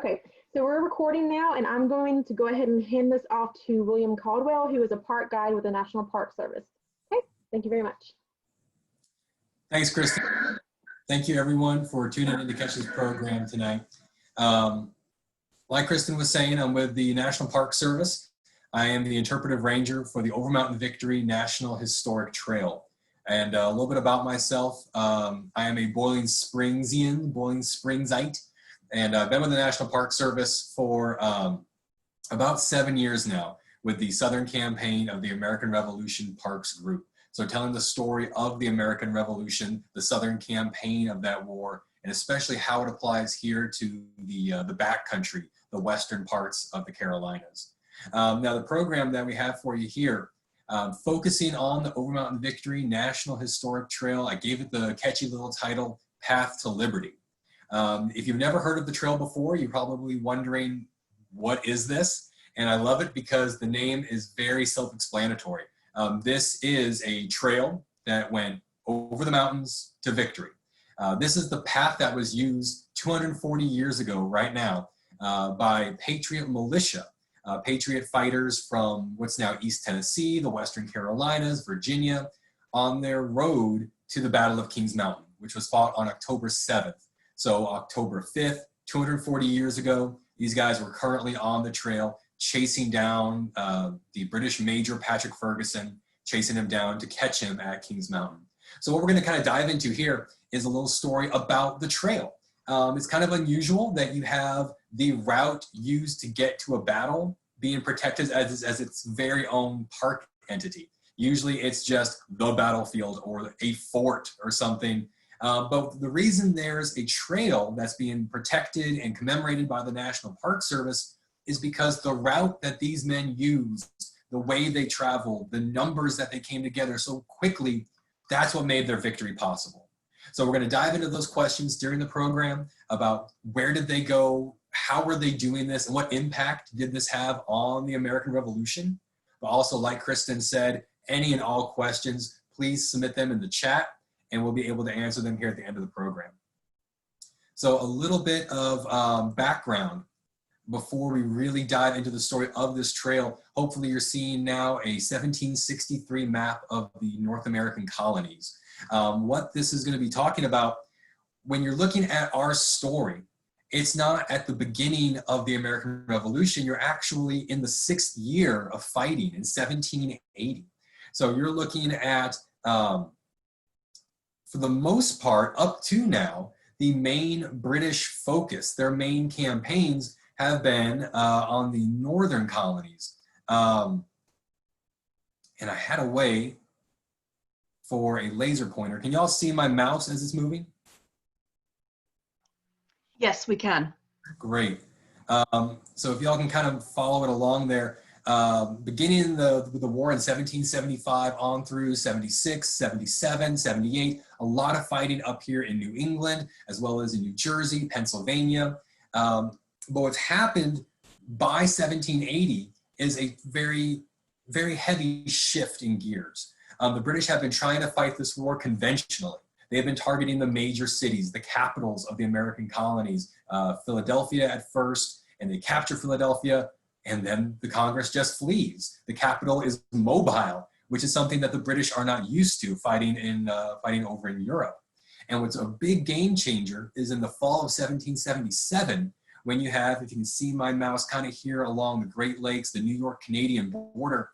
Okay, so we're recording now, and I'm going to go ahead and hand this off to William Caldwell, who is a park guide with the National Park Service. Okay, thank you very much. Thanks, Kristen. Thank you, everyone, for tuning in to catch this program tonight. Like Kristen was saying, I'm with the National Park Service. I am the interpretive ranger for the Overmountain Victory National Historic Trail. And a little bit about myself, I am a Boiling Springsian, Boiling Springsite, and I've been with the National Park Service for about 7 years now with the Southern Campaign of the American Revolution Parks Group. So telling the story of the American Revolution, the Southern campaign of that war, and especially how it applies here to the backcountry, the western parts of the Carolinas. Now the program that we have for you here, focusing on the Overmountain Victory National Historic Trail, I gave it the catchy little title, Path to Liberty. If you've never heard of the trail before, you're probably wondering, what is this? And I love it because the name is very self-explanatory. This is a trail that went over the mountains to victory. This is the path that was used 240 years ago right now by Patriot militia, Patriot fighters from what's now East Tennessee, the Western Carolinas, Virginia, on their road to the Battle of Kings Mountain, which was fought on October 7th. So October 5th, 240 years ago, these guys were currently on the trail chasing down the British Major Patrick Ferguson, chasing him down to catch him at Kings Mountain. So what we're gonna kind of dive into here is a little story about the trail. It's kind of unusual that you have the route used to get to a battle being protected as its very own park entity. Usually it's just the battlefield or a fort or something. But the reason there's a trail that's being protected and commemorated by the National Park Service is because the route that these men used, the way they traveled, the numbers that they came together so quickly, that's what made their victory possible. So we're going to dive into those questions during the program about where did they go, how were they doing this, and what impact did this have on the American Revolution. But also, like Kristen said, any and all questions, please submit them in the chat, and we'll be able to answer them here at the end of the program. So a little bit of background before we really dive into the story of this trail. Hopefully you're seeing now a 1763 map of the North American colonies. What this is going to be talking about, when you're looking at our story, it's not at the beginning of the American Revolution. You're actually in the 6th year of fighting in 1780. So you're looking at, for the most part, up to now, the main British focus, their main campaigns have been on the northern colonies. And I had a way for a laser pointer. Can y'all see my mouse as it's moving? Yes, we can. Great. So if y'all can kind of follow it along there, beginning the war in 1775 on through 76, 77, 78, a lot of fighting up here in New England, as well as in New Jersey, Pennsylvania. But what's happened by 1780 is a very, very heavy shift in gears. The British have been trying to fight this war conventionally. They've been targeting the major cities, the capitals of the American colonies, Philadelphia at first, and they capture Philadelphia, and then the Congress just flees. The capital is mobile, which is something that the British are not used to fighting over in Europe. And what's a big game changer is in the fall of 1777, when you have, if you can see my mouse kind of here along the Great Lakes, the New York-Canadian border.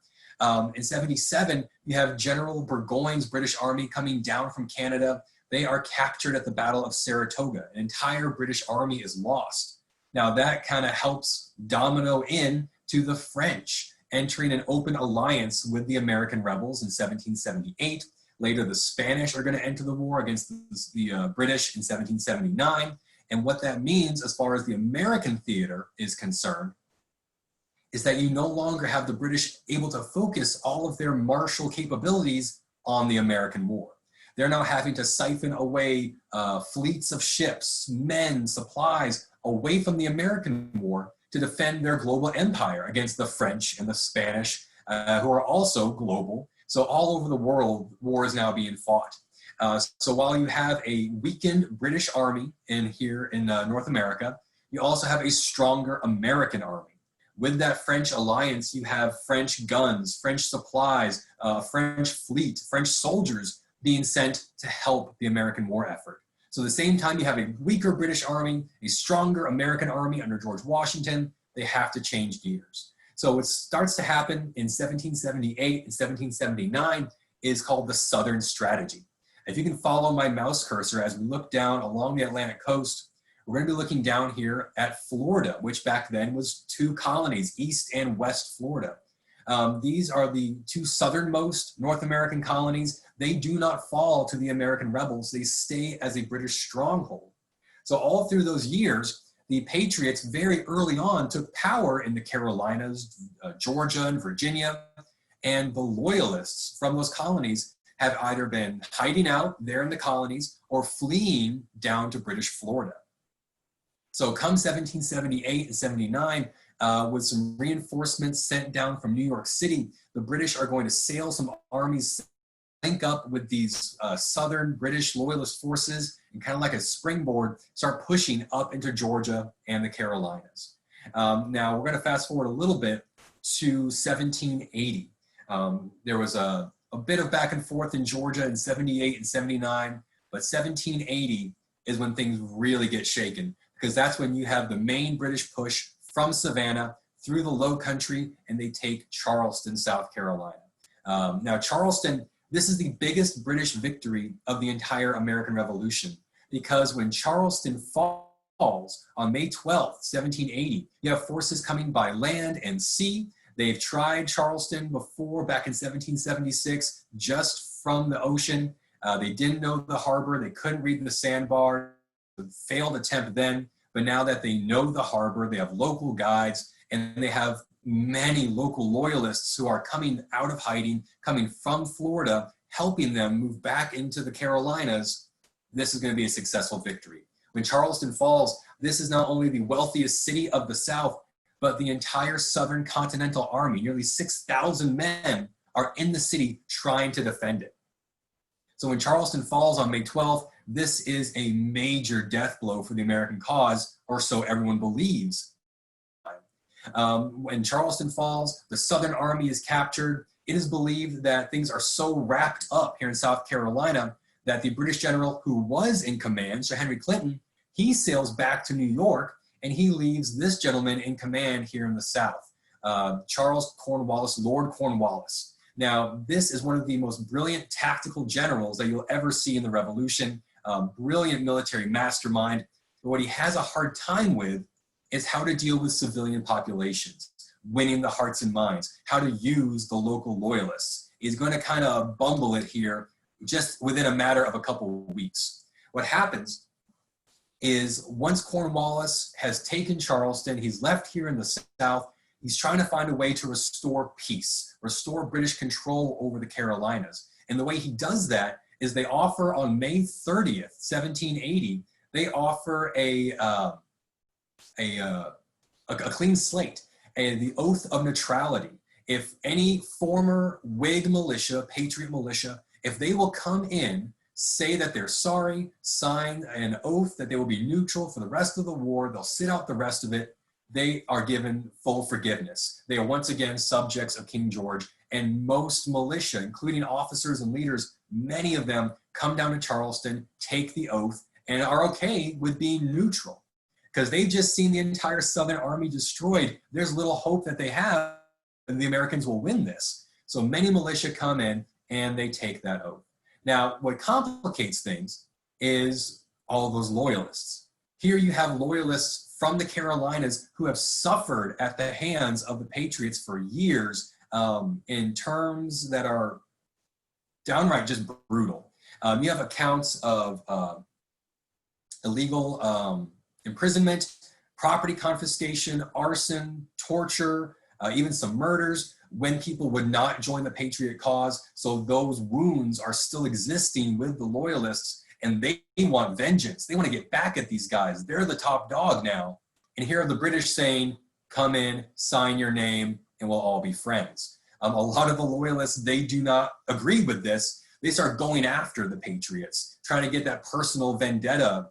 In 77, you have General Burgoyne's British army coming down from Canada. They are captured at the Battle of Saratoga. An entire British army is lost. Now that kind of helps domino in to the French entering an open alliance with the American rebels in 1778. Later, the Spanish are going to enter the war against the British in 1779. And what that means as far as the American theater is concerned is that you no longer have the British able to focus all of their martial capabilities on the American war. They're now having to siphon away fleets of ships, men, supplies away from the American war to defend their global empire against the French and the Spanish, who are also global. So all over the world, war is now being fought. So while you have a weakened British army here in North America, you also have a stronger American army. With that French alliance, you have French guns, French supplies, French fleet, French soldiers being sent to help the American war effort. So at the same time, you have a weaker British army, a stronger American army under George Washington. They have to change gears. So what starts to happen in 1778 and 1779 is called the Southern Strategy. If you can follow my mouse cursor as we look down along the Atlantic coast, we're going to be looking down here at Florida, which back then was two colonies, East and West Florida. These are the two southernmost North American colonies. They do not fall to the American rebels. They stay as a British stronghold. So all through those years, the Patriots very early on took power in the Carolinas, Georgia and Virginia, and the Loyalists from those colonies have either been hiding out there in the colonies or fleeing down to British Florida. So come 1778 and 79, with some reinforcements sent down from New York City, the British are going to sail some armies, link up with these southern British loyalist forces, and kind of like a springboard, start pushing up into Georgia and the Carolinas. Now we're going to fast forward a little bit to 1780. There was a bit of back and forth in Georgia in 78 and 79, but 1780 is when things really get shaken, because that's when you have the main British push from Savannah through the Low Country, and they take Charleston, South Carolina. Now Charleston, this is the biggest British victory of the entire American Revolution, because when Charleston falls on May 12th, 1780, you have forces coming by land and sea. They've tried Charleston before, back in 1776, just from the ocean. They didn't know the harbor. They couldn't read the sandbar. Failed attempt then. But now that they know the harbor, they have local guides, and they have many local loyalists who are coming out of hiding, coming from Florida, helping them move back into the Carolinas. This is going to be a successful victory. When Charleston falls, this is not only the wealthiest city of the South, but the entire Southern Continental Army, nearly 6,000 men, are in the city trying to defend it. So when Charleston falls on May 12th, this is a major death blow for the American cause, or so everyone believes. When Charleston falls, the Southern Army is captured. It is believed that things are so wrapped up here in South Carolina that the British general who was in command, Sir Henry Clinton, he sails back to New York, and he leaves this gentleman in command here in the South, Charles Cornwallis, Lord Cornwallis. Now, this is one of the most brilliant tactical generals that you'll ever see in the Revolution, brilliant military mastermind. But what he has a hard time with is how to deal with civilian populations, winning the hearts and minds, how to use the local loyalists. He's going to kind of bumble it here just within a matter of a couple of weeks. What happens is once Cornwallis has taken Charleston, he's left here in the South, he's trying to find a way to restore peace, restore British control over the Carolinas. And the way he does that is they offer on May 30th, 1780, they offer a clean slate, and the oath of neutrality. If any former Whig militia, Patriot militia, if they will come in, say that they're sorry, sign an oath that they will be neutral for the rest of the war, they'll sit out the rest of it, they are given full forgiveness. They are once again subjects of King George, and most militia, including officers and leaders, many of them come down to Charleston, take the oath, and are okay with being neutral. Because they've just seen the entire Southern Army destroyed. There's little hope that they have and the Americans will win this. So many militia come in and they take that oath. Now, what complicates things is all those loyalists. Here you have loyalists from the Carolinas who have suffered at the hands of the Patriots for years in terms that are downright just brutal. You have accounts of illegal imprisonment, property confiscation, arson, torture, even some murders when people would not join the Patriot cause. So those wounds are still existing with the loyalists, and they want vengeance. They want to get back at these guys. They're the top dog now. And here are the British saying, come in, sign your name, and we'll all be friends. A lot of the loyalists, they do not agree with this. They start going after the Patriots, trying to get that personal vendetta.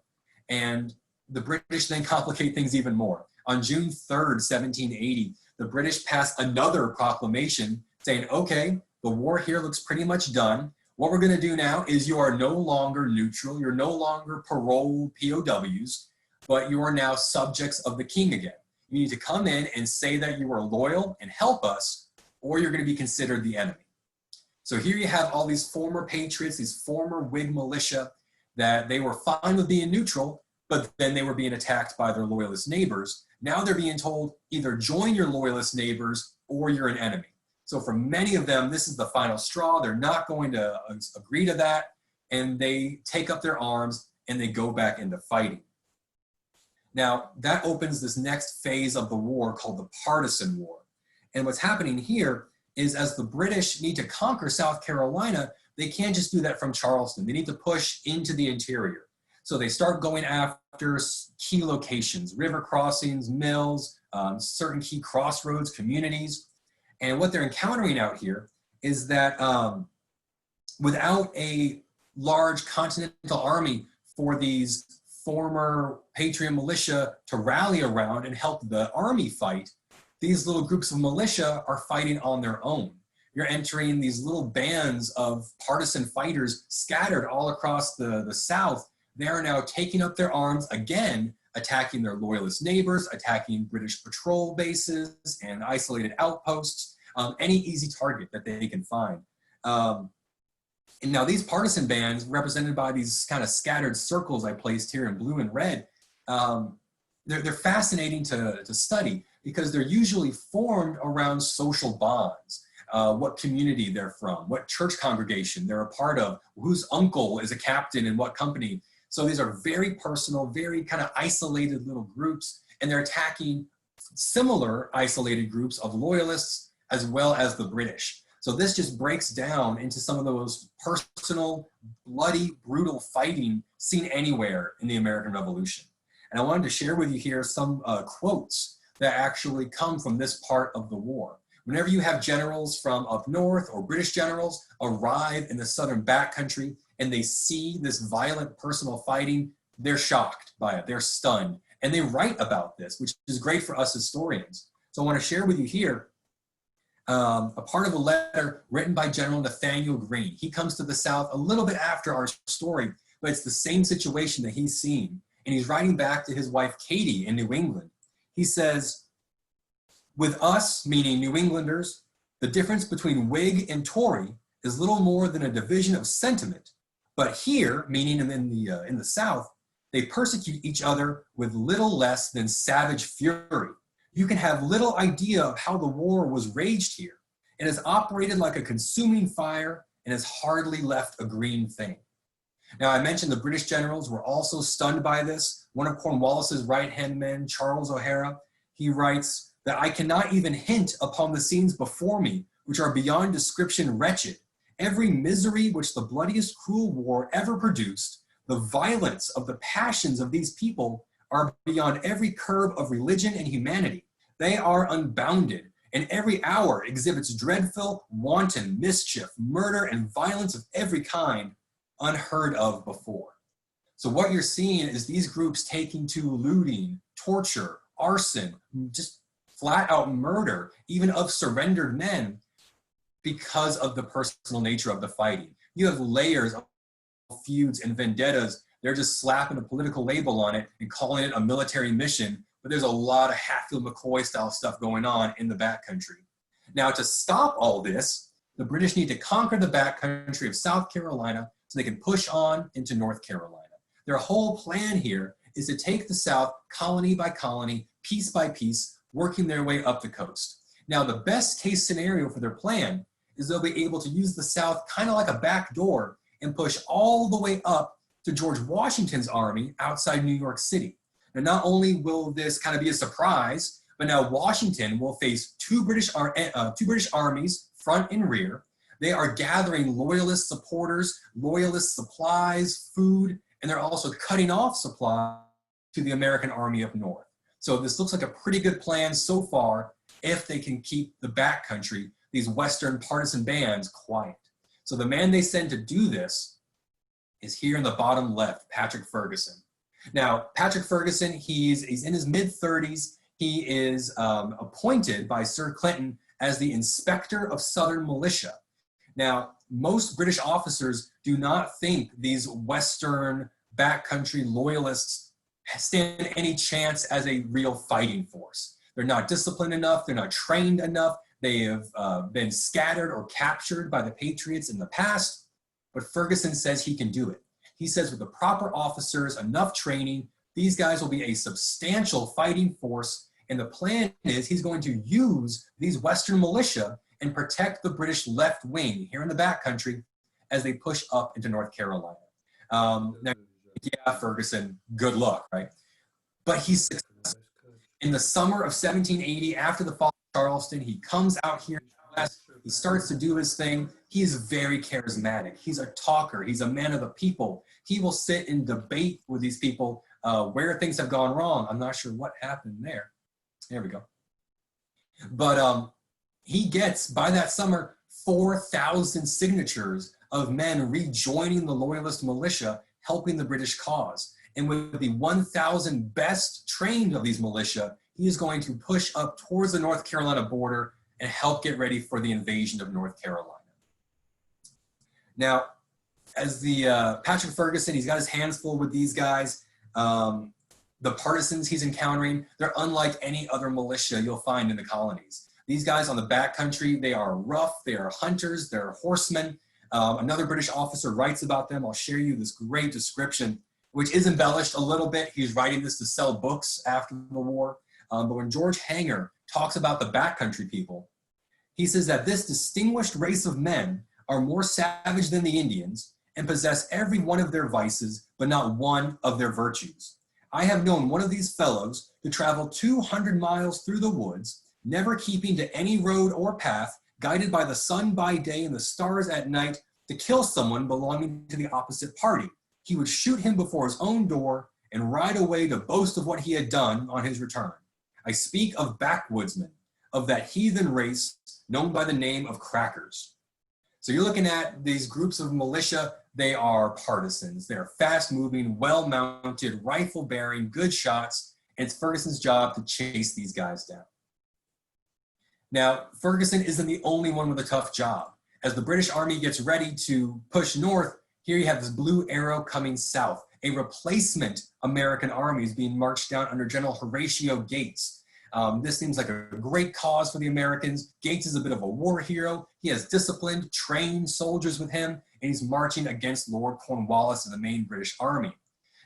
And the British then complicate things even more. On June 3rd, 1780, the British passed another proclamation saying, okay, the war here looks pretty much done. What we're going to do now is you are no longer neutral. You're no longer paroled POWs, but you are now subjects of the king again. You need to come in and say that you are loyal and help us, or you're going to be considered the enemy. So here you have all these former patriots, these former Whig militia, that they were fine with being neutral, but then they were being attacked by their loyalist neighbors. Now they're being told either join your loyalist neighbors or you're an enemy. So for many of them, this is the final straw. They're not going to agree to that, and they take up their arms and they go back into fighting. Now that opens this next phase of the war called the Partisan War. And what's happening here is as the British need to conquer South Carolina, they can't just do that from Charleston. They need to push into the interior. So they start going after key locations, river crossings, mills, certain key crossroads, communities. And what they're encountering out here is that without a large continental army for these former patriot militia to rally around and help the army fight, these little groups of militia are fighting on their own. You're entering these little bands of partisan fighters scattered all across the South. They are now taking up their arms again, attacking their loyalist neighbors, attacking British patrol bases and isolated outposts, any easy target that they can find. And now these partisan bands, represented by these kind of scattered circles I placed here in blue and red, they're fascinating to study because they're usually formed around social bonds. What community they're from, what church congregation they're a part of, whose uncle is a captain in what company. So these are very personal, very kind of isolated little groups, and they're attacking similar isolated groups of loyalists as well as the British. So this just breaks down into some of the most personal, bloody, brutal fighting seen anywhere in the American Revolution. And I wanted to share with you here some quotes that actually come from this part of the war. Whenever you have generals from up north or British generals arrive in the southern backcountry and they see this violent personal fighting, they're shocked by it, they're stunned. And they write about this, which is great for us historians. So I want to share with you here a part of a letter written by General Nathaniel Greene. He comes to the South a little bit after our story, but it's the same situation that he's seen. And he's writing back to his wife, Katie, in New England. He says, "With us, meaning New Englanders, the difference between Whig and Tory is little more than a division of sentiment. But here, meaning in the South, they persecute each other with little less than savage fury. You can have little idea of how the war was raged here. It has operated like a consuming fire and has hardly left a green thing." Now, I mentioned the British generals were also stunned by this. One of Cornwallis's right-hand men, Charles O'Hara, he writes that "I cannot even hint upon the scenes before me, which are beyond description wretched. Every misery which the bloodiest cruel war ever produced, the violence of the passions of these people are beyond every curb of religion and humanity. They are unbounded, and every hour exhibits dreadful, wanton mischief, murder, and violence of every kind, unheard of before." So what you're seeing is these groups taking to looting, torture, arson, just flat out murder, even of surrendered men, because of the personal nature of the fighting. You have layers of feuds and vendettas. They're just slapping a political label on it and calling it a military mission, but there's a lot of Hatfield-McCoy style stuff going on in the backcountry. Now, to stop all this, the British need to conquer the backcountry of South Carolina so they can push on into North Carolina. Their whole plan here is to take the South colony by colony, piece by piece, working their way up the coast. Now, the best case scenario for their plan is they'll be able to use the South kind of like a back door and push all the way up to George Washington's army outside New York City. Now, not only will this kind of be a surprise, but now Washington will face two British armies, front and rear. They are gathering loyalist supporters, loyalist supplies, food, and they're also cutting off supply to the American army up north. So this looks like a pretty good plan so far if they can keep the backcountry, these Western partisan bands, quiet. So the man they send to do this is here in the bottom left, Patrick Ferguson. Now, Patrick Ferguson, he's in his mid-30s. He is appointed by Sir Clinton as the Inspector of Southern Militia. Now, most British officers do not think these Western backcountry loyalists stand any chance as a real fighting force. They're not disciplined enough. They're not trained enough. They have been scattered or captured by the Patriots in the past. But Ferguson says he can do it. He says with the proper officers, enough training, these guys will be a substantial fighting force. And the plan is he's going to use these Western militia and protect the British left wing here in the backcountry as they push up into North Carolina. Now, yeah, Ferguson, good luck, right? But he's successful. In the summer of 1780, after the fall of Charleston, he comes out here in the West. He starts to do his thing. He is very charismatic. He's a talker. He's a man of the people. He will sit and debate with these people where things have gone wrong. I'm not sure what happened there. There we go. But he gets, by that summer, 4,000 signatures of men rejoining the Loyalist militia, helping the British cause. And with the 1,000 best trained of these militia, he is going to push up towards the North Carolina border and help get ready for the invasion of North Carolina. Now, as the Patrick Ferguson, he's got his hands full with these guys. The partisans he's encountering, they're unlike any other militia you'll find in the colonies. These guys on the backcountry, they are rough, they are hunters, they're horsemen. Another British officer writes about them. I'll share you this great description, which is embellished a little bit. He's writing this to sell books after the war. But when George Hanger talks about the backcountry people, he says that this distinguished race of men are more savage than the Indians and possess every one of their vices, but not one of their virtues. I have known one of these fellows to travel 200 miles through the woods, never keeping to any road or path, guided by the sun by day and the stars at night, to kill someone belonging to the opposite party. He would shoot him before his own door and ride away to boast of what he had done on his return. I speak of backwoodsmen, of that heathen race known by the name of crackers. So you're looking at these groups of militia. They are partisans. They're fast-moving, well-mounted, rifle-bearing, good shots, and it's Ferguson's job to chase these guys down. Now, Ferguson isn't the only one with a tough job. As the British Army gets ready to push north, here you have this blue arrow coming south. A replacement American army is being marched down under General Horatio Gates. This seems like a great cause for the Americans. Gates is a bit of a war hero. He has disciplined, trained soldiers with him, and he's marching against Lord Cornwallis and the main British Army.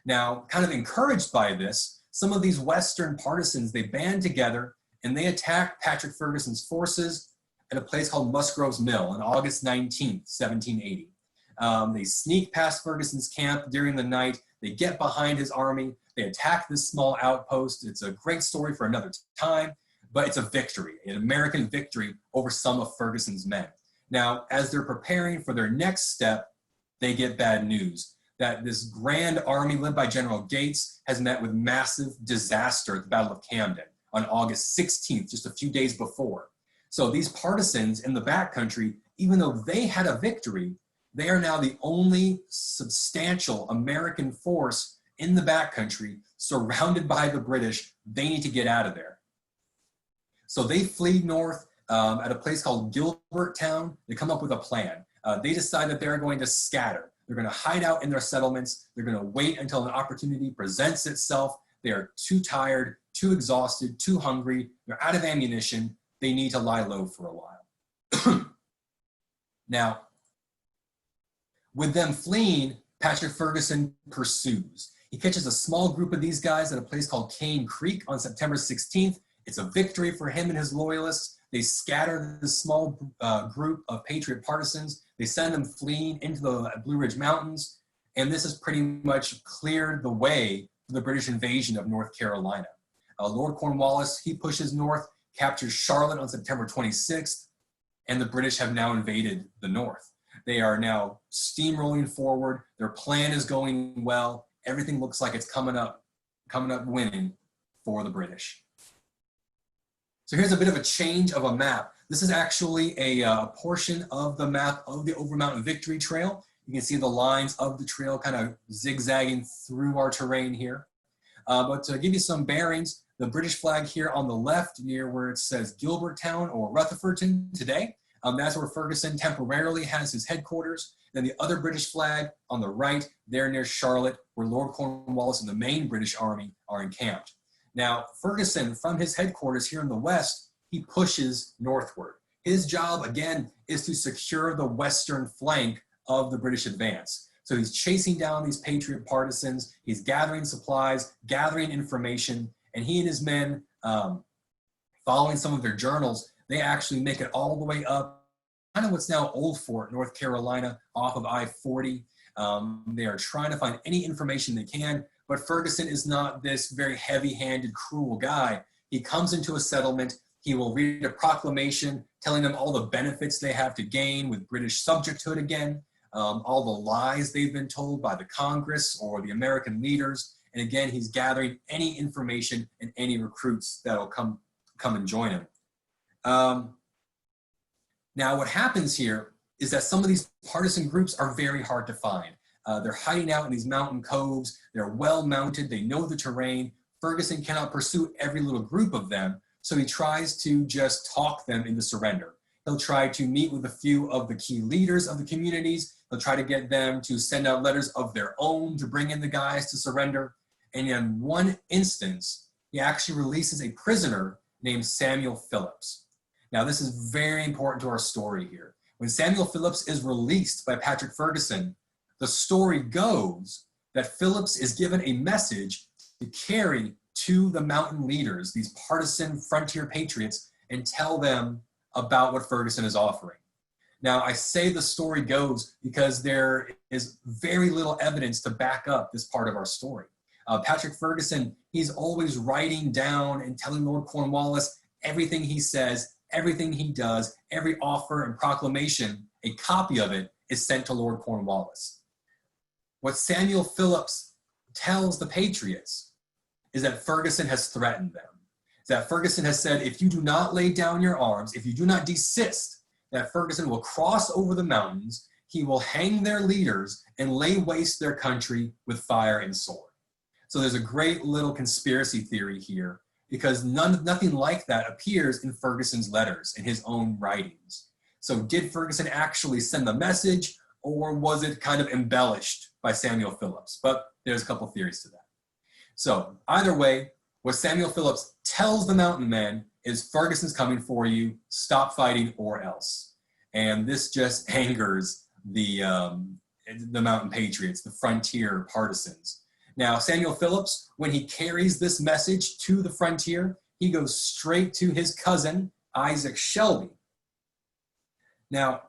Now, kind of encouraged by this, some of these Western partisans, they band together and they attack Patrick Ferguson's forces at a place called Musgrove's Mill on August 19th, 1780. They sneak past Ferguson's camp during the night. They get behind his army. They attack this small outpost. It's a great story for another time, but it's a victory, an American victory over some of Ferguson's men. Now, as they're preparing for their next step, they get bad news that this grand army led by General Gates has met with massive disaster at the Battle of Camden on August 16th, just a few days before. So these partisans in the backcountry, even though they had a victory, they are now the only substantial American force in the backcountry, surrounded by the British. They need to get out of there. So they flee north at a place called Gilberttown. They come up with a plan. They decide that they're going to scatter. They're going to hide out in their settlements. They're going to wait until an opportunity presents itself. They are too tired, too exhausted, too hungry. They're out of ammunition. They need to lie low for a while. Now, with them fleeing, Patrick Ferguson pursues. He catches a small group of these guys at a place called Cane Creek on September 16th. It's a victory for him and his loyalists. They scatter this small group of Patriot partisans. They send them fleeing into the Blue Ridge Mountains. And this has pretty much cleared the way for the British invasion of North Carolina. Lord Cornwallis, he pushes north, captures Charlotte on September 26th, and the British have now invaded the north. They are now steamrolling forward. Their plan is going well. Everything looks like it's coming up winning for the British. So here's a bit of a change of a map. This is actually a portion of the map of the Overmountain Victory Trail. You can see the lines of the trail kind of zigzagging through our terrain here. But to give you some bearings, the British flag here on the left near where it says Gilberttown or Rutherfordton today, that's where Ferguson temporarily has his headquarters. Then the other British flag on the right, there near Charlotte, where Lord Cornwallis and the main British Army are encamped. Now, Ferguson, from his headquarters here in the west, he pushes northward. His job, again, is to secure the western flank of the British advance. So he's chasing down these Patriot partisans, he's gathering supplies, gathering information, and he and his men, following some of their journals, they actually make it all the way up, kind of what's now Old Fort, North Carolina, off of I-40. They are trying to find any information they can, but Ferguson is not this very heavy-handed, cruel guy. He comes into a settlement, he will read a proclamation telling them all the benefits they have to gain with British subjecthood again, all the lies they've been told by the Congress or the American leaders. And again, he's gathering any information and any recruits that'll come and join him. Now, what happens here is that some of these partisan groups are very hard to find. They're hiding out in these mountain coves. They're well mounted. They know the terrain. Ferguson cannot pursue every little group of them, so he tries to just talk them into surrender. He'll try to meet with a few of the key leaders of the communities. He'll try to get them to send out letters of their own to bring in the guys to surrender. And in one instance, he actually releases a prisoner named Samuel Phillips. Now, this is very important to our story here. When Samuel Phillips is released by Patrick Ferguson, the story goes that Phillips is given a message to carry to the mountain leaders, these partisan frontier patriots, and tell them about what Ferguson is offering. Now, I say the story goes because there is very little evidence to back up this part of our story. Patrick Ferguson, he's always writing down and telling Lord Cornwallis everything he says, everything he does, every offer and proclamation. A copy of it is sent to Lord Cornwallis. What Samuel Phillips tells the Patriots is that Ferguson has threatened them. That Ferguson has said, if you do not lay down your arms, if you do not desist, that Ferguson will cross over the mountains, he will hang their leaders and lay waste their country with fire and sword. So there's a great little conspiracy theory here because nothing like that appears in Ferguson's letters, in his own writings. So did Ferguson actually send the message, or was it kind of embellished by Samuel Phillips? But there's a couple theories to that. So either way, what Samuel Phillips tells the mountain men is Ferguson's coming for you, stop fighting or else. And this just angers the mountain patriots, the frontier partisans. Now, Samuel Phillips, when he carries this message to the frontier, he goes straight to his cousin, Isaac Shelby. Now,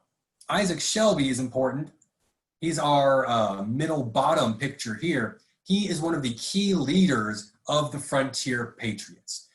Isaac Shelby is important. He's our middle bottom picture here. He is one of the key leaders of the frontier patriots.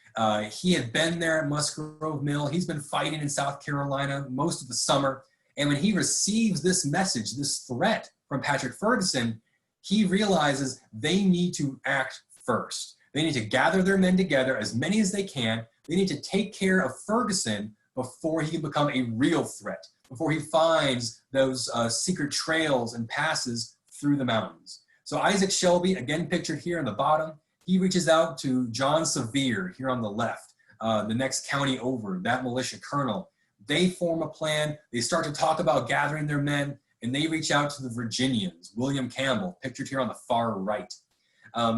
He had been there at Musgrove Mill. He's been fighting in South Carolina most of the summer. And when he receives this message, this threat from Patrick Ferguson, he realizes they need to act first. They need to gather their men together, as many as they can. They need to take care of Ferguson before he can become a real threat, before he finds those secret trails and passes through the mountains. So Isaac Shelby, again pictured here on the bottom, he reaches out to John Sevier here on the left, the next county over, that militia colonel. They form a plan. They start to talk about gathering their men, and they reach out to the Virginians, William Campbell, pictured here on the far right.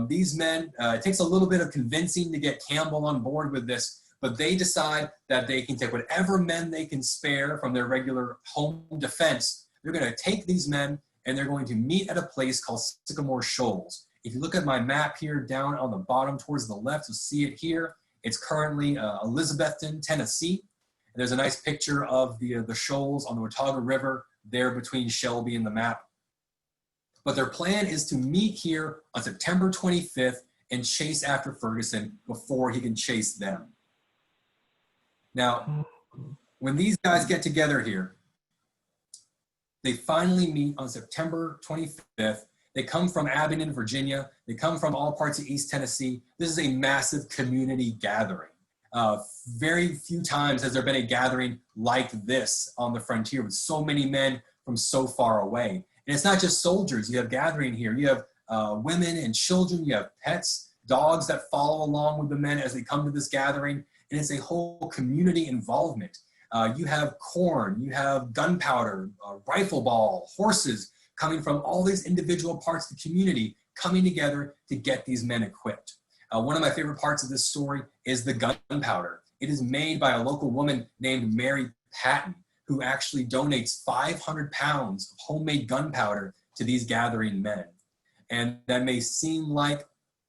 These men, it takes a little bit of convincing to get Campbell on board with this, but they decide that they can take whatever men they can spare from their regular home defense. They're going to take these men and they're going to meet at a place called Sycamore Shoals. If you look at my map here down on the bottom towards the left, you'll see it here. It's currently Elizabethton, Tennessee. And there's a nice picture of the shoals on the Watauga River there between Shelby and the map. But their plan is to meet here on September 25th and chase after Ferguson before he can chase them. Now, when these guys get together here, they finally meet on September 25th. They come from Abingdon, Virginia. They come from all parts of East Tennessee. This is a massive community gathering. Very few times has there been a gathering like this on the frontier with so many men from so far away. And it's not just soldiers you have gathering here. You have women and children. You have pets. dogs that follow along with the men as they come to this gathering, and it's a whole community involvement. You have corn, you have gunpowder, rifle ball, horses coming from all these individual parts of the community coming together to get these men equipped. One of my favorite parts of this story is the gunpowder. It is made by a local woman named Mary Patton, who actually donates 500 pounds of homemade gunpowder to these gathering men. And that may seem like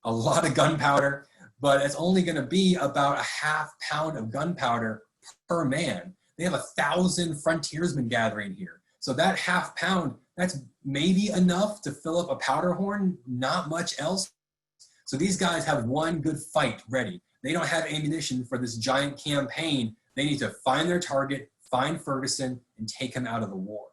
a lot of gunpowder, but it's only going to be about a half pound of gunpowder per man. They have 1,000 frontiersmen gathering here. So that half pound, that's maybe enough to fill up a powder horn, not much else. So these guys have one good fight ready. They don't have ammunition for this giant campaign. They need to find their target, find Ferguson, and take him out of the war.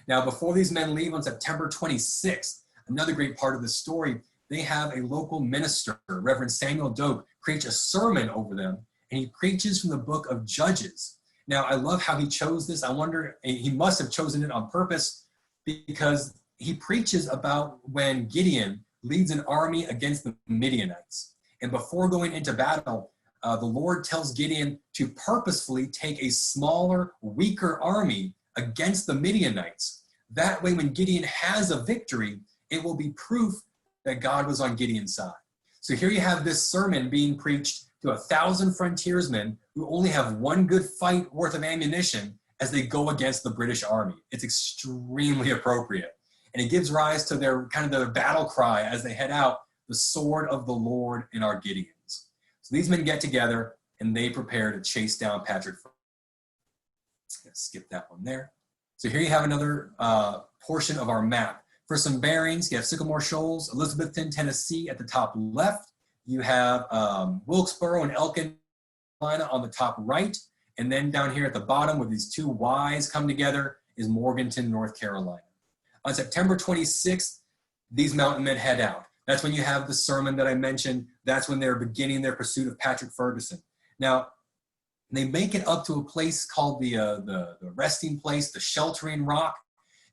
Now, before these men leave on September 26th, another great part of the story, they have a local minister, Reverend Samuel Doak, preach a sermon over them, and he preaches from the book of Judges. Now, I love how he chose this. I wonder, he must have chosen it on purpose, because he preaches about when Gideon leads an army against the Midianites. And before going into battle, the Lord tells Gideon to purposefully take a smaller, weaker army against the Midianites. That way, when Gideon has a victory, it will be proof that God was on Gideon's side. So here you have this sermon being preached to 1,000 frontiersmen who only have one good fight worth of ammunition as they go against the British army. It's extremely appropriate. And it gives rise to their kind of their battle cry as they head out, the sword of the Lord in our Gideons. So these men get together and they prepare to chase down Patrick Ferguson. Skip that one there. So here you have another portion of our map. For some bearings, you have Sycamore Shoals, Elizabethton, Tennessee at the top left. You have Wilkesboro and Elkin, Carolina on the top right. And then down here at the bottom where these two Y's come together is Morganton, North Carolina. On September 26th, these mountain men head out. That's when you have the sermon that I mentioned. That's when they're beginning their pursuit of Patrick Ferguson. Now, they make it up to a place called the resting place, the sheltering rock,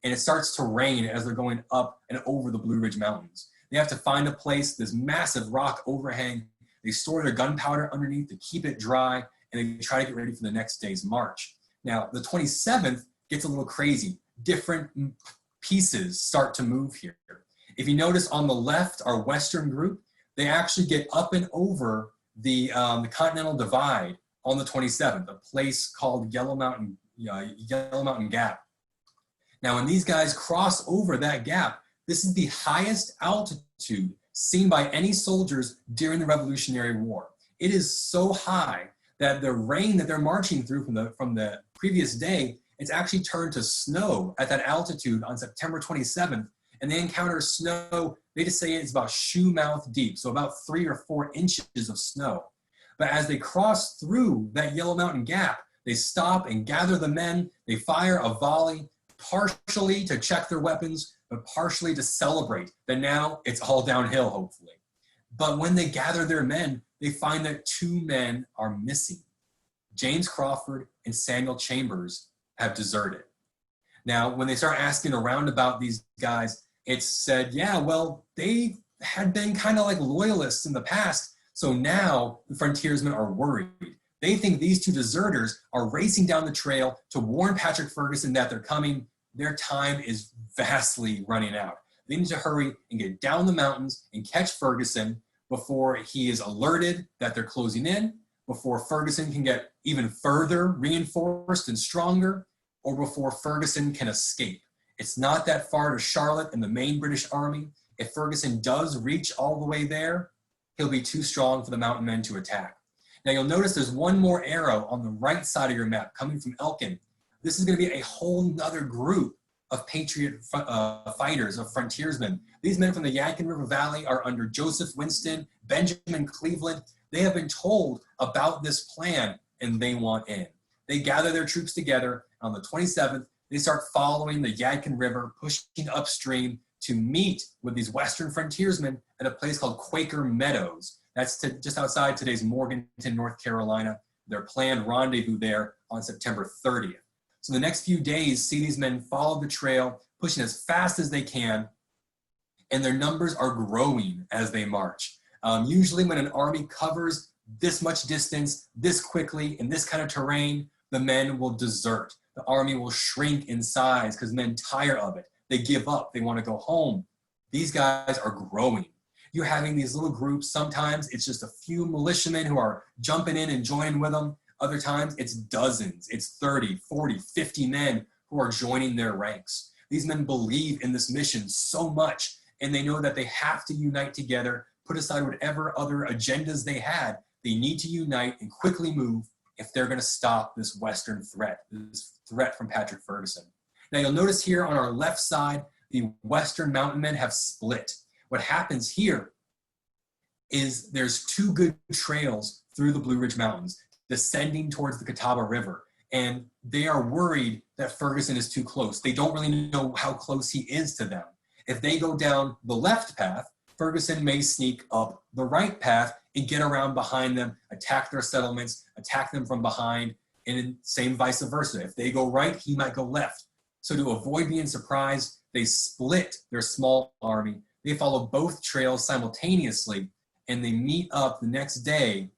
and it starts to rain as they're going up and over the Blue Ridge Mountains. They have to find a place, this massive rock overhang. They store their gunpowder underneath to keep it dry, and they try to get ready for the next day's march. Now, the 27th gets a little crazy. Different pieces start to move here. If you notice on the left, our western group, they actually get up and over the Continental Divide on the 27th, a place called Yellow Mountain Gap. Now, when these guys cross over that gap, this is the highest altitude seen by any soldiers during the Revolutionary War. It is so high that the rain that they're marching through from the previous day, it's actually turned to snow at that altitude on September 27th. And they encounter snow, they just say it's about shoe mouth deep, so about 3 or 4 inches of snow. But as they cross through that Yellow Mountain Gap, they stop and gather the men, they fire a volley, partially to check their weapons, but partially to celebrate that now it's all downhill, hopefully. But when they gather their men, they find that 2 men are missing. James Crawford and Samuel Chambers have deserted. Now, when they start asking around about these guys, it's said, yeah, well, they had been kind of like loyalists in the past, so now the frontiersmen are worried. They think these 2 deserters are racing down the trail to warn Patrick Ferguson that they're coming. Their time is vastly running out. They need to hurry and get down the mountains and catch Ferguson before he is alerted that they're closing in, before Ferguson can get even further reinforced and stronger, or before Ferguson can escape. It's not that far to Charlotte and the main British army. If Ferguson does reach all the way there, he'll be too strong for the mountain men to attack. Now you'll notice there's one more arrow on the right side of your map coming from Elkin. This is going to be a whole nother group of patriot fighters, of frontiersmen. These men from the Yadkin River Valley are under Joseph Winston, Benjamin Cleveland. They have been told about this plan and they want in. They gather their troops together. On the 27th, they start following the Yadkin River, pushing upstream to meet with these Western frontiersmen at a place called Quaker Meadows. That's just outside today's Morganton, North Carolina. Their planned rendezvous there on September 30th. So the next few days see these men follow the trail, pushing as fast as they can, and their numbers are growing as they march. Usually when an army covers this much distance, this quickly, in this kind of terrain, the men will desert. The army will shrink in size because men tire of it. They give up. They want to go home. These guys are growing. You're having these little groups. Sometimes it's just a few militiamen who are jumping in and joining with them. Other times it's dozens. It's 30, 40, 50 men who are joining their ranks. These men believe in this mission so much, and they know that they have to unite together, put aside whatever other agendas they had. They need to unite and quickly move if they're going to stop this Western threat, this threat from Patrick Ferguson. Now you'll notice here on our left side, the Western mountain men have split. What happens here is there's two good trails through the Blue Ridge Mountains descending towards the Catawba River, and they are worried that Ferguson is too close. They don't really know how close he is to them. If they go down the left path, Ferguson may sneak up the right path and get around behind them, attack their settlements, attack them from behind, and same vice versa. If they go right, he might go left. So to avoid being surprised, they split their small army. They follow both trails simultaneously, and they meet up the next day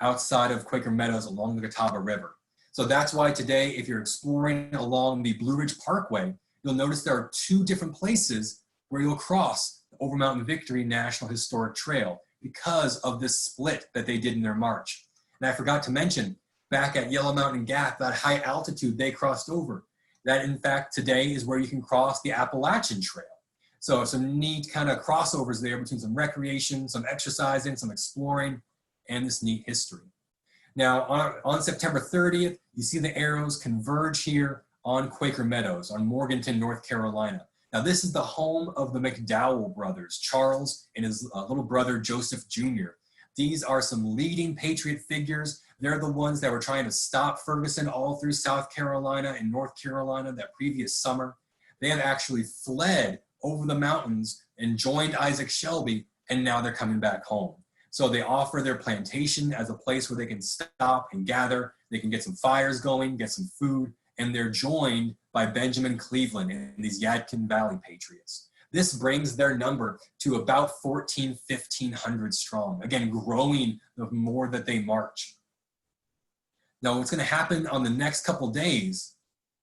outside of Quaker Meadows along the Catawba River. So that's why today, if you're exploring along the Blue Ridge Parkway, you'll notice there are two different places where you'll cross the Overmountain Victory National Historic Trail because of this split that they did in their march. And I forgot to mention, back at Yellow Mountain Gap, that high altitude they crossed over, that in fact today is where you can cross the Appalachian Trail. So some neat kind of crossovers there between some recreation, some exercising, some exploring, and this neat history. Now on September 30th, you see the arrows converge here on Quaker Meadows, on Morganton, North Carolina. Now this is the home of the McDowell brothers, Charles and his little brother Joseph Jr. These are some leading Patriot figures. They're the ones that were trying to stop Ferguson all through South Carolina and North Carolina that previous summer. They have actually fled over the mountains and joined Isaac Shelby, and now they're coming back home. So they offer their plantation as a place where they can stop and gather. They can get some fires going, get some food, and they're joined by Benjamin Cleveland and these Yadkin Valley Patriots. This brings their number to about 1,500 strong, again, growing the more that they march. Now, what's going to happen on the next couple days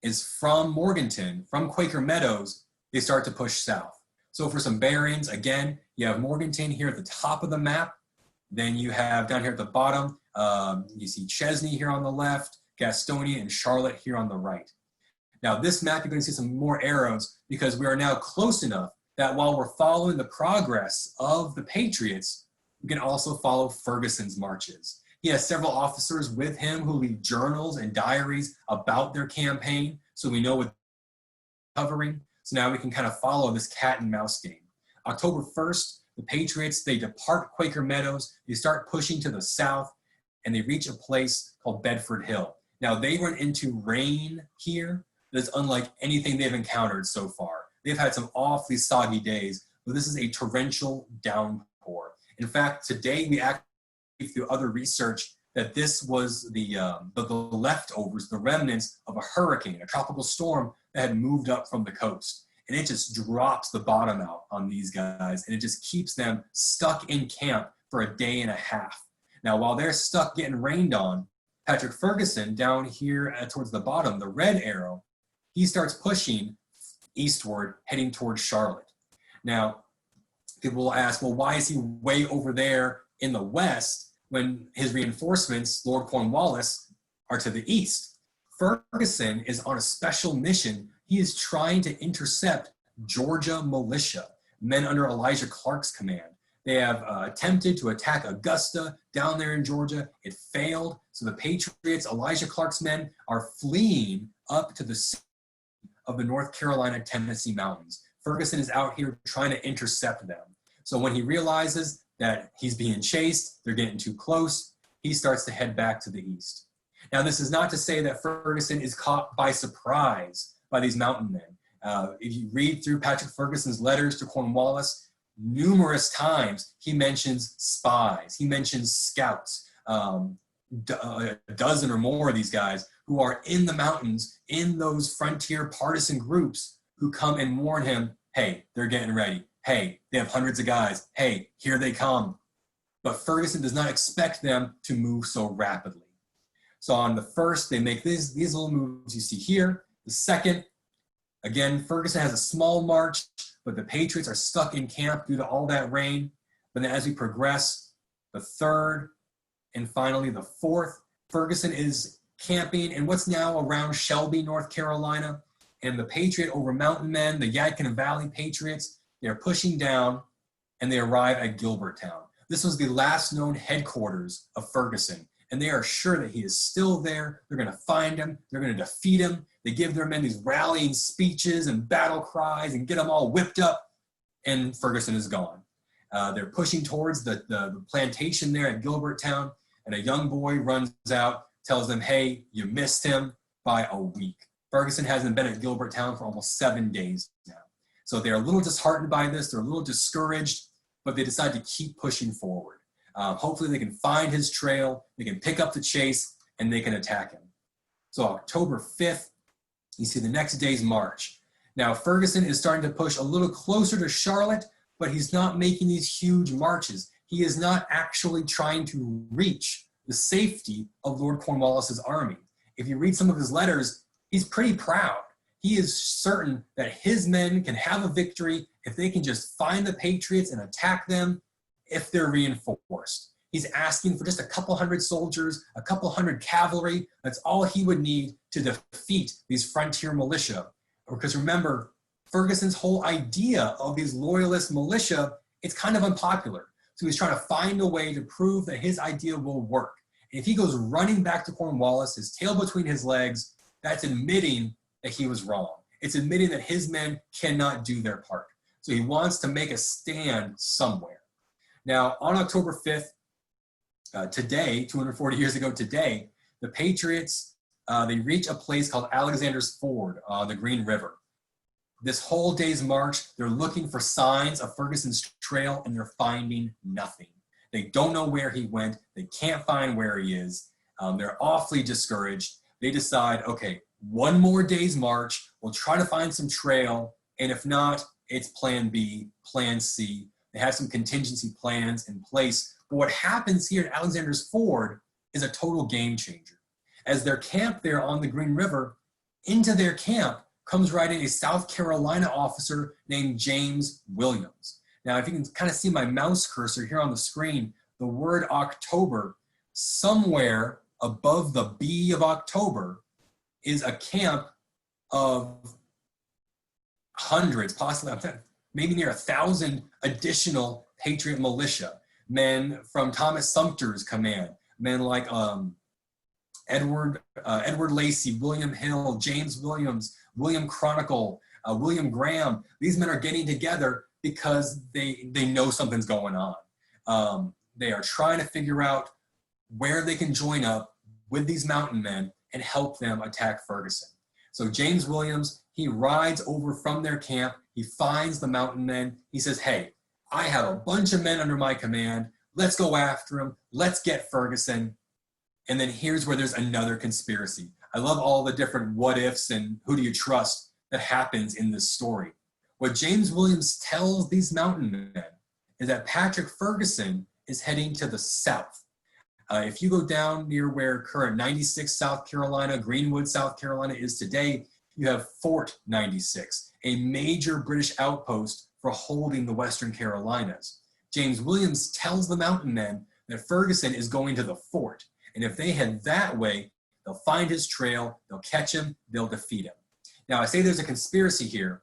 is from Morganton, from Quaker Meadows, they start to push south. So for some bearings, again, you have Morganton here at the top of the map. Then you have down here at the bottom, you see Chesney here on the left, Gastonia and Charlotte here on the right. Now this map, you're going to see some more arrows because we are now close enough that while we're following the progress of the Patriots, we can also follow Ferguson's marches. He has several officers with him who leave journals and diaries about their campaign, so we know what they're covering. So now we can kind of follow this cat and mouse game. October 1st, the Patriots, they depart Quaker Meadows, they start pushing to the south, and they reach a place called Bedford Hill. Now they run into rain here that's unlike anything they've encountered so far. They've had some awfully soggy days, but this is a torrential downpour. In fact, today we actually, through other research, that this was the leftovers, the remnants of a hurricane, a tropical storm that had moved up from the coast. And it just drops the bottom out on these guys, and it just keeps them stuck in camp for a day and a half. Now, while they're stuck getting rained on, Patrick Ferguson down here towards the bottom, the red arrow, he starts pushing eastward, heading towards Charlotte. Now, people will ask, well, why is he way over there in the west when his reinforcements, Lord Cornwallis, are to the east? Ferguson is on a special mission. He is trying to intercept Georgia militia, men under Elijah Clark's command. They have attempted to attack Augusta down there in Georgia. It failed. So the Patriots, Elijah Clark's men, are fleeing up to the sea of the North Carolina-Tennessee mountains. Ferguson is out here trying to intercept them. So when he realizes that he's being chased, they're getting too close, he starts to head back to the east. Now, this is not to say that Ferguson is caught by surprise by these mountain men. If you read through Patrick Ferguson's letters to Cornwallis, numerous times he mentions spies, he mentions scouts, a dozen or more of these guys who are in the mountains, in those frontier partisan groups who come and warn him, hey, they're getting ready. Hey, they have hundreds of guys. Hey, here they come. but Ferguson does not expect them to move so rapidly. So on the first, they make these little moves you see here. The second, again, Ferguson has a small march, but the Patriots are stuck in camp due to all that rain. But then as we progress, the third, and finally the fourth, Ferguson is camping in what's now around Shelby, North Carolina, and the Patriot over mountain men, the Yadkin Valley Patriots, they're pushing down and they arrive at Gilberttown. This was the last known headquarters of Ferguson, and they are sure that he is still there. They're gonna find him, they're gonna defeat him. They give their men these rallying speeches and battle cries and get them all whipped up, and Ferguson is gone. They're pushing towards the plantation there at Gilberttown, and a young boy runs out, tells them, hey, you missed him by a week. Ferguson hasn't been at Gilberttown for almost 7 days now. So they're a little disheartened by this, they're a little discouraged, but they decide to keep pushing forward. Hopefully they can find his trail, they can pick up the chase, and they can attack him. So October 5th, you see the next day's march. Now Ferguson is starting to push a little closer to Charlotte, but he's not making these huge marches. He is not actually trying to reach the safety of Lord Cornwallis's army. If you read some of his letters, he's pretty proud. He is certain that his men can have a victory if they can just find the Patriots and attack them if they're reinforced. He's asking for just a couple hundred soldiers, a couple hundred cavalry. That's all he would need to defeat these frontier militia. Because remember, Ferguson's whole idea of these loyalist militia, it's kind of unpopular. So he's trying to find a way to prove that his idea will work. And if he goes running back to Cornwallis, his tail between his legs, that's admitting that he was wrong. It's admitting that his men cannot do their part. So he wants to make a stand somewhere. Now, on October 5th, today, 240 years ago today, the Patriots, they reach a place called Alexander's Ford on the Green River. This whole day's march, they're looking for signs of Ferguson's trail, and they're finding nothing. They don't know where he went. They can't find where he is. They're awfully discouraged. They decide, okay, one more day's march. We'll try to find some trail. And if not, it's plan B, plan C. They have some contingency plans in place. But what happens here at Alexander's Ford is a total game changer. As they're camped there on the Green River, into their camp comes riding a South Carolina officer named James Williams. Now, if you can kind of see my mouse cursor here on the screen, the word October, somewhere above the B of October is a camp of hundreds, possibly maybe near 1,000 additional Patriot militia, men from Thomas Sumter's command, men like Edward Lacey, William Hill, James Williams, William Chronicle, William Graham. These men are getting together because they know something's going on. They are trying to figure out where they can join up with these mountain men and help them attack Ferguson. So James Williams, he rides over from their camp. He finds the mountain men. He says, hey, I have a bunch of men under my command. Let's go after him. Let's get Ferguson. And then here's where there's another conspiracy. I love all the different what ifs and who do you trust that happens in this story. What James Williams tells these mountain men is that Patrick Ferguson is heading to the south. If you go down near where current 96 South Carolina, Greenwood, South Carolina is today, you have Fort 96, a major British outpost for holding the Western Carolinas. James Williams tells the mountain men that Ferguson is going to the fort. And if they head that way, they'll find his trail, they'll catch him, they'll defeat him. Now, I say there's a conspiracy here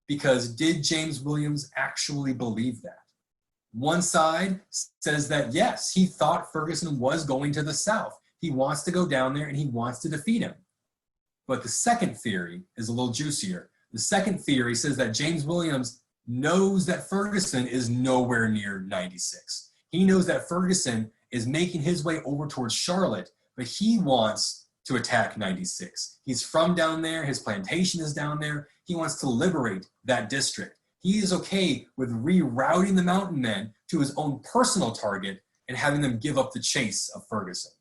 because did James Williams actually believe that? One side says that, yes, he thought Ferguson was going to the south. He wants to go down there and he wants to defeat him. But the second theory is a little juicier. The second theory says that James Williams knows that Ferguson is nowhere near 96. He knows that Ferguson is making his way over towards Charlotte, but he wants to attack 96. He's from down there. His plantation is down there. He wants to liberate that district. He is okay with rerouting the mountain men to his own personal target and having them give up the chase of Ferguson.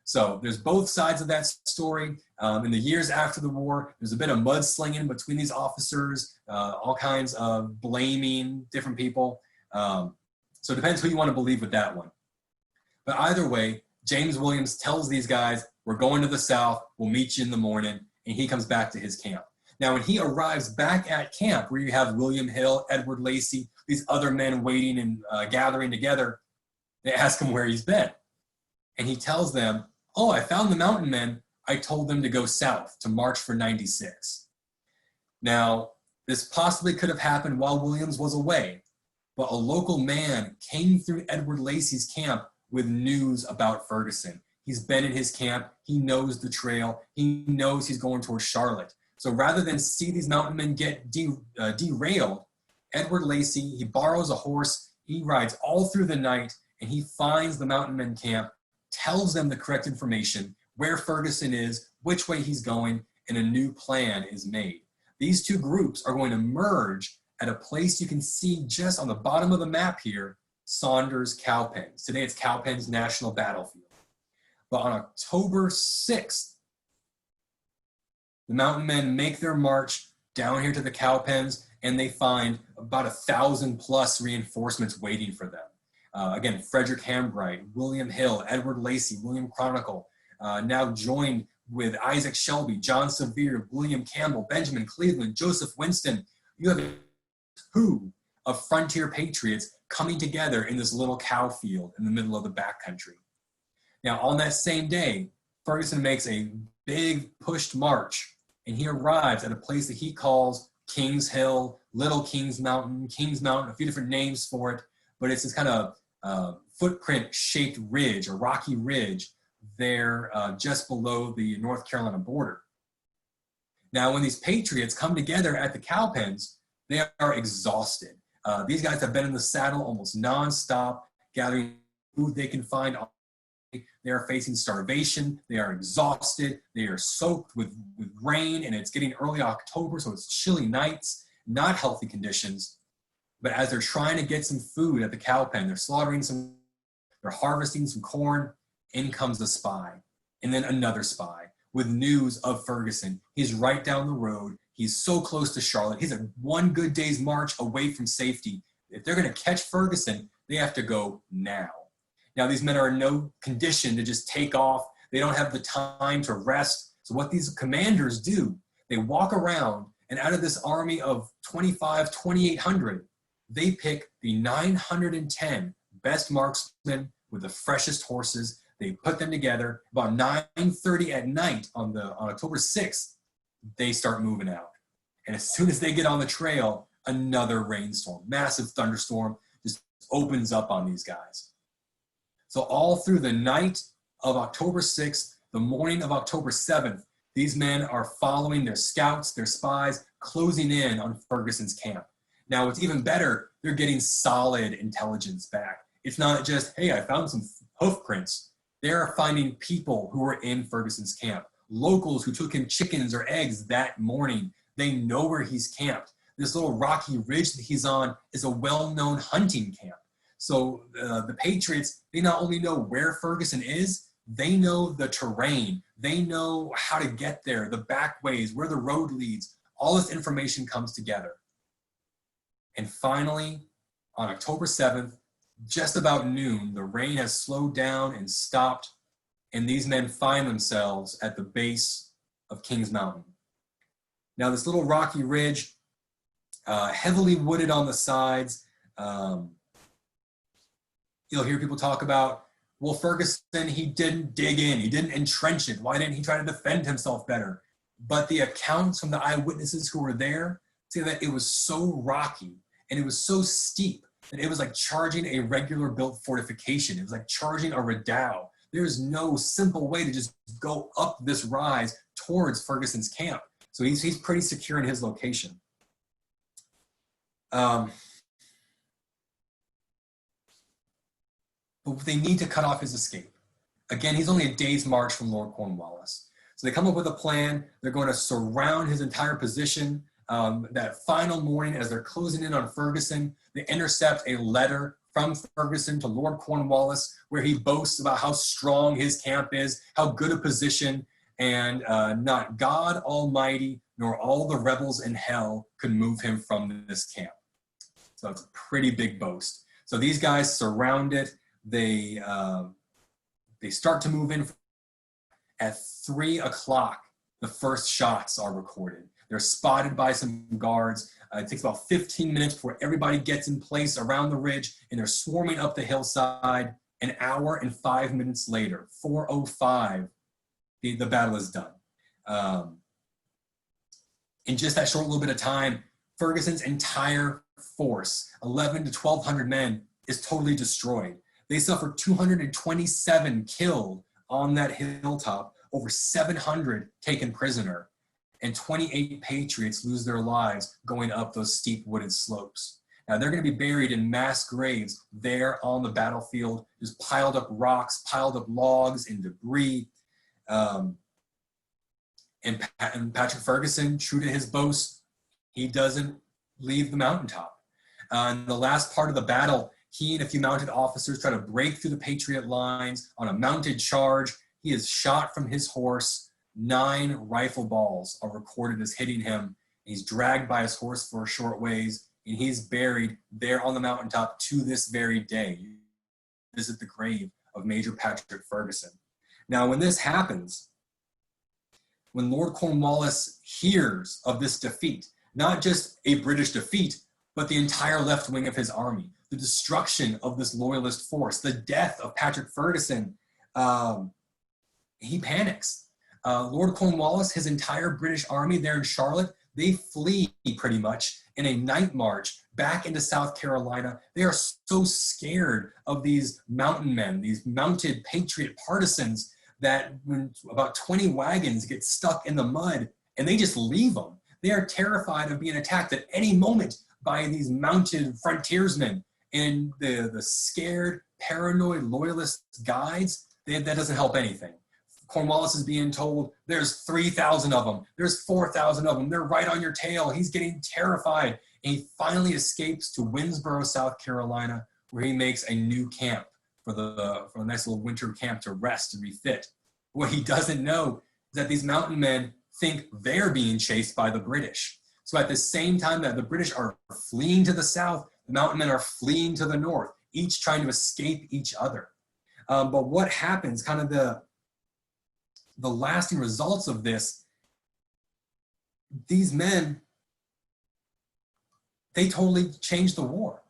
So there's both sides of that story. In the years after the war, there's a bit of mudslinging between these officers, all kinds of blaming different people. So it depends who you want to believe with that one. But either way, James Williams tells these guys, we're going to the south, we'll meet you in the morning, and he comes back to his camp. Now, when he arrives back at camp, where you have William Hill, Edward Lacey, these other men waiting and gathering together, they ask him where he's been. And he tells them, oh, I found the mountain men. I told them to go south, to march for 96. Now, this possibly could have happened while Williams was away, but a local man came through Edward Lacey's camp with news about Ferguson. He's been in his camp. He knows the trail. He knows he's going towards Charlotte. So rather than see these mountain men get derailed, Edward Lacey, he borrows a horse. He rides all through the night, and he finds the mountain men camp, tells them the correct information, where Ferguson is, which way he's going, and a new plan is made. These two groups are going to merge at a place you can see just on the bottom of the map here, Saunders Cowpens. Today it's Cowpens National Battlefield. But on October 6th, the mountain men make their march down here to the Cowpens, and they find about 1,000+ reinforcements waiting for them. Again, Frederick Hambright, William Hill, Edward Lacey, William Chronicle, now joined with Isaac Shelby, John Sevier, William Campbell, Benjamin Cleveland, Joseph Winston. You have a who of frontier patriots coming together in this little cow field in the middle of the backcountry. Now, on that same day, Ferguson makes a big pushed march, and he arrives at a place that he calls Kings Hill, Little Kings Mountain, a few different names for it, but it's this kind of footprint-shaped ridge, a rocky ridge there just below the North Carolina border. Now, when these patriots come together at the Cowpens, they are exhausted. These guys have been in the saddle almost nonstop, gathering food they can find. They are facing starvation. They are exhausted. They are soaked with rain, and it's getting early October, so it's chilly nights, not healthy conditions. But as they're trying to get some food at the cowpen, they're harvesting some corn, in comes a spy, and then another spy with news of Ferguson. He's right down the road. He's so close to Charlotte. He's a one good day's march away from safety. If they're going to catch Ferguson, they have to go now. Now, these men are in no condition to just take off. They don't have the time to rest. So what these commanders do, they walk around, and out of this army of 2,800, they pick the 910 best marksmen with the freshest horses. They put them together. About 9:30 at night on October 6th, they start moving out. And as soon as they get on the trail, another rainstorm, massive thunderstorm just opens up on these guys. So all through the night of October 6th, the morning of October 7th, these men are following their scouts, their spies, closing in on Ferguson's camp. Now, what's even better, they're getting solid intelligence back. It's not just, hey, I found some hoof prints. They're finding people who were in Ferguson's camp, locals who took him chickens or eggs that morning. They know where he's camped. This little rocky ridge that he's on is a well-known hunting camp. So the Patriots, they not only know where Ferguson is, they know the terrain. They know how to get there, the back ways, where the road leads. All this information comes together. And finally, on October 7th, just about noon, the rain has slowed down and stopped, and these men find themselves at the base of Kings Mountain. Now, this little rocky ridge, heavily wooded on the sides. You'll hear people talk about, well, Ferguson, he didn't dig in. He didn't entrench it. Why didn't he try to defend himself better? But the accounts from the eyewitnesses who were there say that it was so rocky and it was so steep that it was like charging a regular built fortification. It was like charging a redoubt. There's no simple way to just go up this rise towards Ferguson's camp. So he's pretty secure in his location. But they need to cut off his escape. Again, he's only a day's march from Lord Cornwallis. So they come up with a plan. They're going to surround his entire position. That final morning, as they're closing in on Ferguson, they intercept a letter from Ferguson to Lord Cornwallis where he boasts about how strong his camp is, how good a position, and not God Almighty nor all the rebels in hell could move him from this camp. So it's a pretty big boast. So these guys surround it. They They start to move in. At 3 o'clock, the first shots are recorded. They're spotted by some guards. It takes about 15 minutes before everybody gets in place around the ridge, and they're swarming up the hillside. An hour and 5 minutes later, 4:05, the battle is done. In just that short little bit of time, Ferguson's entire force, 11 to 1,200 men, is totally destroyed. They suffer 227 killed on that hilltop, over 700 taken prisoner, and 28 patriots lose their lives going up those steep wooded slopes. Now they're going to be buried in mass graves there on the battlefield, just piled up rocks, piled up logs and debris. And Patrick Ferguson, true to his boast, he doesn't leave the mountaintop. In the last part of the battle, he and a few mounted officers try to break through the Patriot lines on a mounted charge. He is shot from his horse. 9 rifle balls are recorded as hitting him. He's dragged by his horse for a short ways, and he's buried there on the mountaintop to this very day. You visit the grave of Major Patrick Ferguson. Now, when this happens, when Lord Cornwallis hears of this defeat, not just a British defeat, but the entire left wing of his army, the destruction of this loyalist force, the death of Patrick Ferguson, he panics. Lord Cornwallis, his entire British army there in Charlotte, they flee pretty much in a night march back into South Carolina. They are so scared of these mountain men, these mounted patriot partisans, that when about 20 wagons get stuck in the mud and they just leave them. They are terrified of being attacked at any moment by these mounted frontiersmen. And the scared, paranoid loyalist guides, that doesn't help anything. Cornwallis is being told there's 3,000 of them, there's 4,000 of them, they're right on your tail. He's getting terrified. And he finally escapes to Winnsboro, South Carolina, where he makes a new camp for a nice little winter camp to rest and refit. What he doesn't know is that these mountain men think they're being chased by the British. So at the same time that the British are fleeing to the south, the mountain men are fleeing to the north, each trying to escape each other. But what happens, kind of the lasting results of this, these men, they totally changed the war.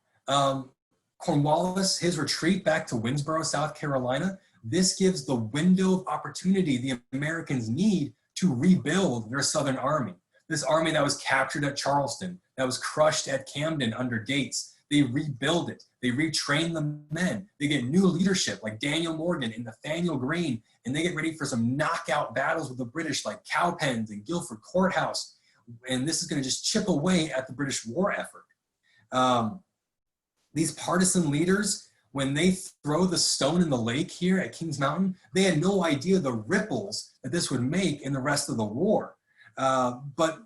Cornwallis, his retreat back to Winnsboro, South Carolina, this gives the window of opportunity the Americans need to rebuild their Southern army. This army that was captured at Charleston, that was crushed at Camden under Gates, they rebuild it. They retrain the men. They get new leadership like Daniel Morgan and Nathaniel Greene, and they get ready for some knockout battles with the British like Cowpens and Guilford Courthouse. And this is going to just chip away at the British war effort. These partisan leaders, when they throw the stone in the lake here at Kings Mountain, they had no idea the ripples that this would make in the rest of the war. But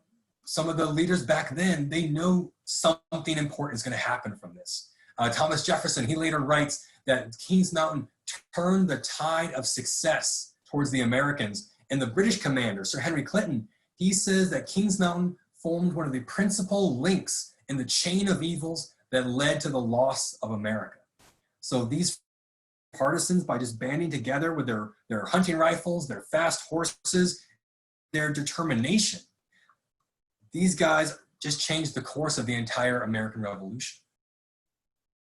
some of the leaders back then, they know something important is going to happen from this. Thomas Jefferson, he later writes that Kings Mountain turned the tide of success towards the Americans. And the British commander, Sir Henry Clinton, he says that Kings Mountain formed one of the principal links in the chain of evils that led to the loss of America. So these partisans, by just banding together with their hunting rifles, their fast horses, their determination, these guys just changed the course of the entire American Revolution.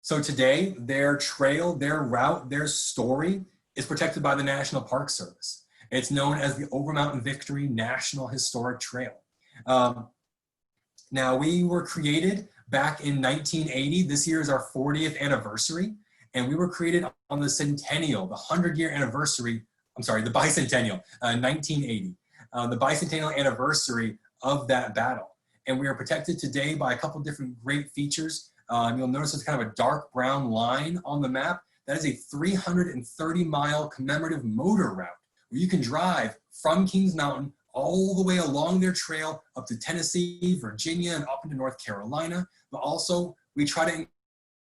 So today, their trail, their route, their story is protected by the National Park Service. It's known as the Overmountain Victory National Historic Trail. Now, we were created back in 1980. This year is our 40th anniversary, and we were created on the centennial, the 100-year anniversary, the bicentennial, 1980, the bicentennial anniversary of that battle. And we are protected today by a couple different great features. You'll notice there's kind of a dark brown line on the map. That is a 330-mile commemorative motor route where you can drive from Kings Mountain all the way along their trail up to Tennessee, Virginia, and up into North Carolina. But also, we try to increase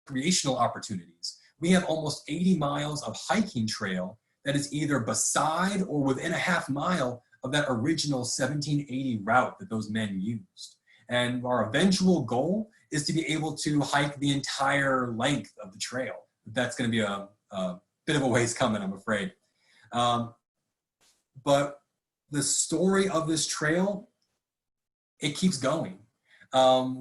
recreational opportunities. We have almost 80 miles of hiking trail that is either beside or within a half mile of that original 1780 route that those men used. And our eventual goal is to be able to hike the entire length of the trail. That's going to be a bit of a ways coming, I'm afraid. But the story of this trail, it keeps going.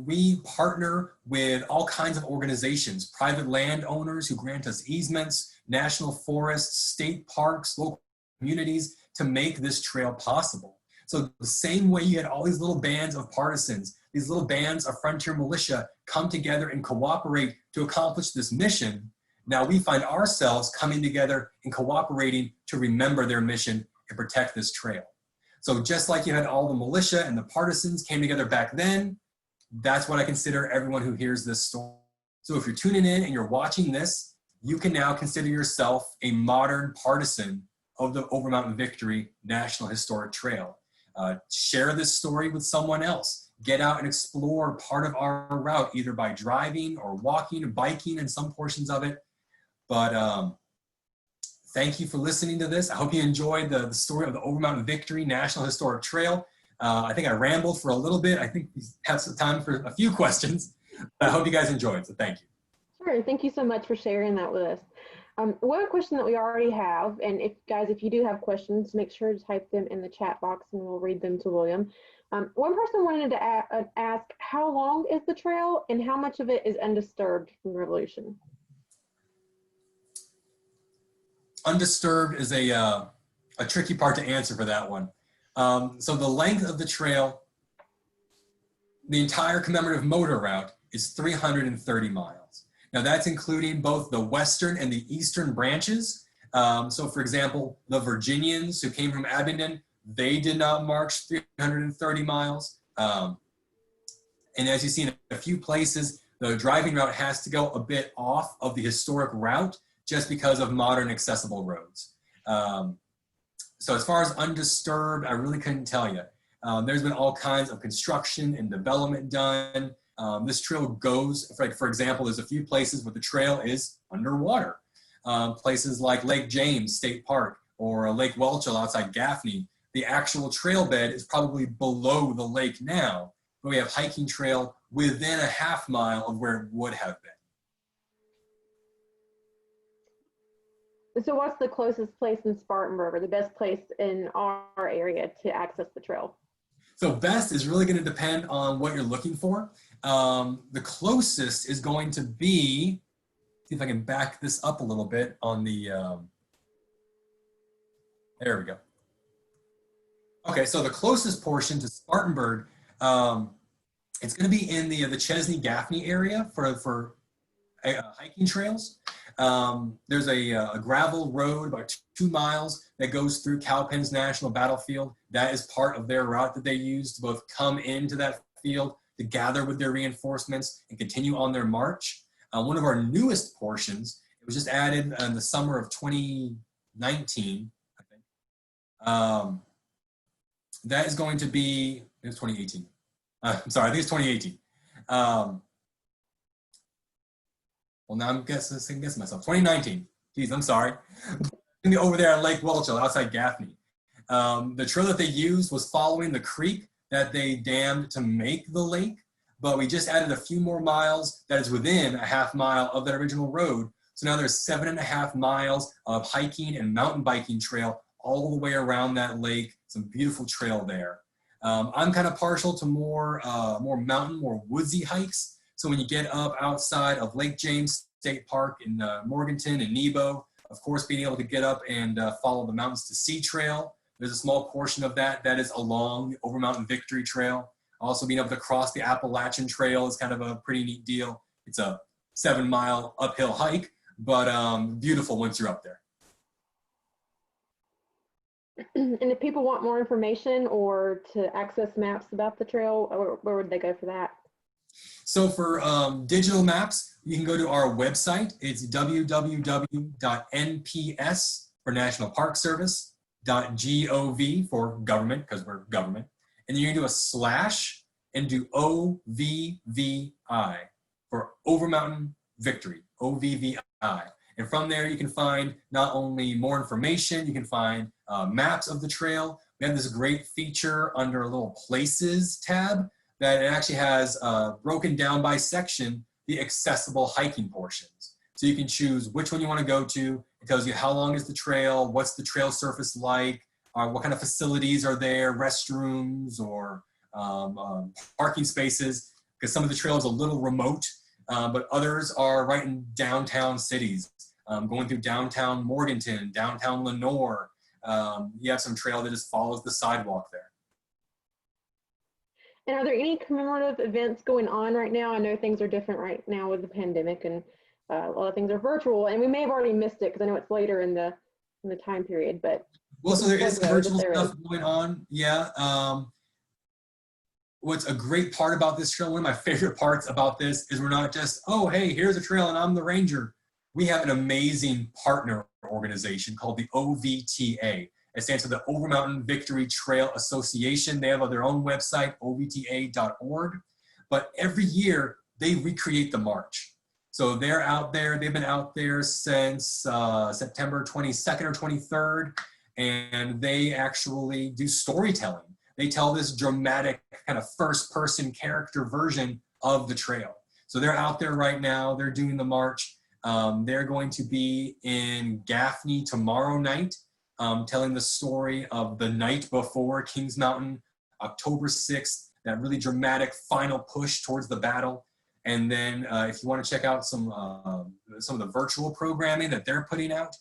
We partner with all kinds of organizations, private landowners who grant us easements, national forests, state parks, local communities to make this trail possible. So the same way you had all these little bands of partisans, these little bands of frontier militia come together and cooperate to accomplish this mission, now we find ourselves coming together and cooperating to remember their mission and protect this trail. So just like you had all the militia and the partisans came together back then, that's what I consider everyone who hears this story. So if you're tuning in and you're watching this, you can now consider yourself a modern partisan of the Overmountain Victory National Historic Trail. Share this story with someone else. Get out and explore part of our route, either by driving or walking or biking in some portions of it. But thank you for listening to this. I hope you enjoyed the story of the Overmountain Victory National Historic Trail. I think I rambled for a little bit. I think we have some time for a few questions. I hope you guys enjoyed, so thank you. Sure, thank you so much for sharing that with us. One question that we already have, and if you do have questions, make sure to type them in the chat box and we'll read them to William. One person wanted to ask, how long is the trail and how much of it is undisturbed from the Revolution? Undisturbed is a tricky part to answer for that one. So the length of the trail, the entire commemorative motor route is 330 miles. Now that's including both the western and the eastern branches. So for example, the Virginians who came from Abingdon, they did not march 330 miles. And as you see in a few places, the driving route has to go a bit off of the historic route just because of modern accessible roads. So as far as undisturbed, I really couldn't tell you. There's been all kinds of construction and development done. This trail goes, for example, there's a few places where the trail is underwater. Places like Lake James State Park or Lake Welchel outside Gaffney, the actual trail bed is probably below the lake now, but we have hiking trail within a half mile of where it would have been. So what's the closest place in Spartanburg or the best place in our area to access the trail? So best is really going to depend on what you're looking for. The closest is going to be, see if I can back this up a little bit on the, there we go. Okay, so the closest portion to Spartanburg, it's going to be in the Chesney-Gaffney area for hiking trails. There's a gravel road about 2 miles that goes through Cowpens National Battlefield. That is part of their route that they use to both come into that field to gather with their reinforcements and continue on their march. One of our newest portions, it was just added in the summer of 2019, I think. That is going to be, it's 2018. I'm sorry, I think it's 2018. Well, now I'm guessing myself. 2019. Geez, I'm sorry. Over there at Lake Welchel, outside Gaffney. The trail that they used was following the creek that they dammed to make the lake, but we just added a few more miles that is within a half mile of that original road. So now there's 7.5 miles of hiking and mountain biking trail all the way around that lake. Some beautiful trail there. I'm kind of partial to more mountain, more woodsy hikes. So when you get up outside of Lake James State Park in Morganton and Nebo, of course, being able to get up and follow the Mountains to Sea Trail. There's a small portion of that is along the Overmountain Victory Trail. Also being able to cross the Appalachian Trail is kind of a pretty neat deal. It's a 7-mile uphill hike, but beautiful once you're up there. And if people want more information or to access maps about the trail, where would they go for that? So for digital maps, you can go to our website. It's www.nps for National Park Service, .gov for government, because we're government. And you're going to do a slash and do OVVI for Overmountain Victory, OVVI. And from there, you can find not only more information, you can find maps of the trail. We have this great feature under a little Places tab that it actually has broken down by section the accessible hiking portions. So you can choose which one you want to go to It tells you how long is the trail, what's the trail surface like, what kind of facilities are there, restrooms or parking spaces, because some of the trails are a little remote, but others are right in downtown cities, going through downtown Morganton, downtown Lenoir. You have some trail that just follows the sidewalk there. And are there any commemorative events going on right now? I know things are different right now with the pandemic, and a lot of things are virtual, and we may have already missed it because I know it's later in the time period. But well, so there is some virtual stuff going on. Yeah. What's a great part about this trail, one of my favorite parts about this is we're not just, oh, hey, here's a trail and I'm the ranger. We have an amazing partner organization called the OVTA. It stands for the Overmountain Victory Trail Association. They have their own website, ovta.org. But every year, they recreate the march. So they're out there. They've been out there since September 22nd or 23rd, and they actually do storytelling. They tell this dramatic kind of first-person character version of the trail. So they're out there right now. They're doing the march. They're going to be in Gaffney tomorrow night, telling the story of the night before Kings Mountain, October 6th, that really dramatic final push towards the battle. And then if you want to check out some of the virtual programming that they're putting out,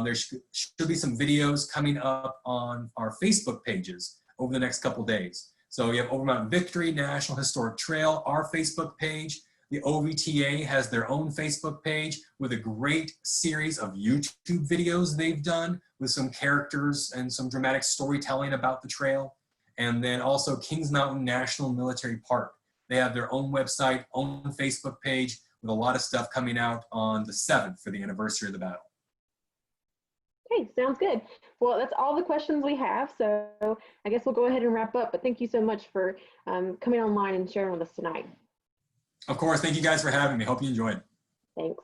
there should be some videos coming up on our Facebook pages over the next couple days. So you have Overmountain Victory, National Historic Trail, our Facebook page. The OVTA has their own Facebook page with a great series of YouTube videos they've done with some characters and some dramatic storytelling about the trail. And then also Kings Mountain National Military Park. They have their own website, own Facebook page with a lot of stuff coming out on the 7th for the anniversary of the battle. Okay, sounds good. Well, that's all the questions we have. So I guess we'll go ahead and wrap up. But thank you so much for coming online and sharing with us tonight. Of course, thank you guys for having me. Hope you enjoyed. Thanks.